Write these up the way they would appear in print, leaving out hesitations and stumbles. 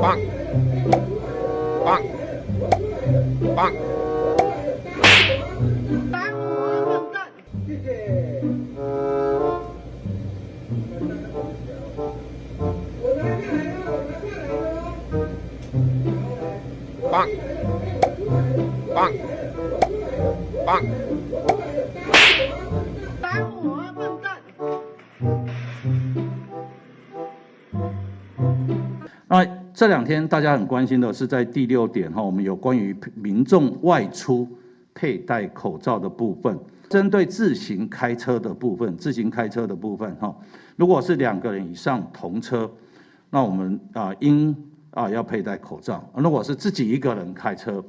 棒棒棒！打我笨蛋！谢谢。棒棒棒！打我笨蛋！那这2天大家很关心的是在第6点我们有关于民众外出佩戴口罩的部分，针对自行开车的部分，如果是2个人以上同车，那我们应要佩戴口罩。如果是自己一个人开车，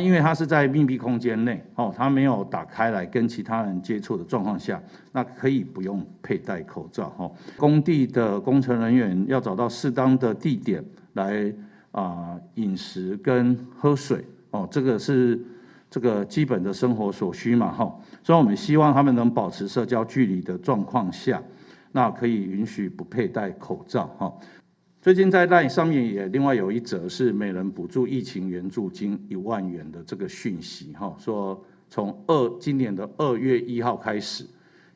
因为他是在密闭空间内他没有打开来跟其他人接触的状况下，那可以不用佩戴口罩工地的工程人员要找到适当的地点来饮食跟喝水这个是基本的生活所需嘛所以我们希望他们能保持社交距离的状况下，那可以允许不佩戴口罩最近在 LINE 上面也另外有一则是每人补助疫情援助金1万元的这个讯息说从今年的2月1号开始，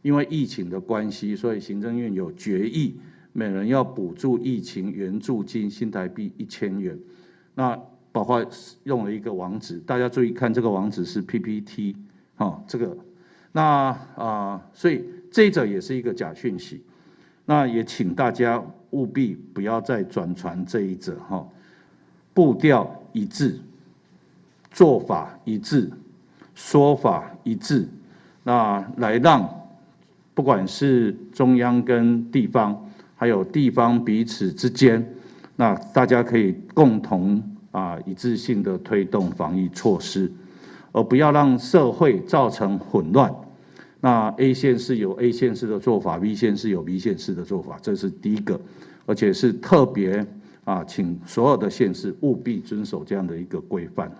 因为疫情的关系，所以行政院有决议，每人要补助疫情援助金新台币1000元。那包括用了一个网址，大家注意看，这个网址是 PPT 这个所以这一则也是一个假讯息。那也请大家务必不要再转传这一则步调一致，做法一致，说法一致，那来让不管是中央跟地方，还有地方彼此之间，那大家可以共同一致性的推动防疫措施，而不要让社会造成混乱。那 A 县市有 A 县市的做法 ，B 县市有 B 县市的做法，这是第一个，而且是特别请所有的县市务必遵守这样的一个规范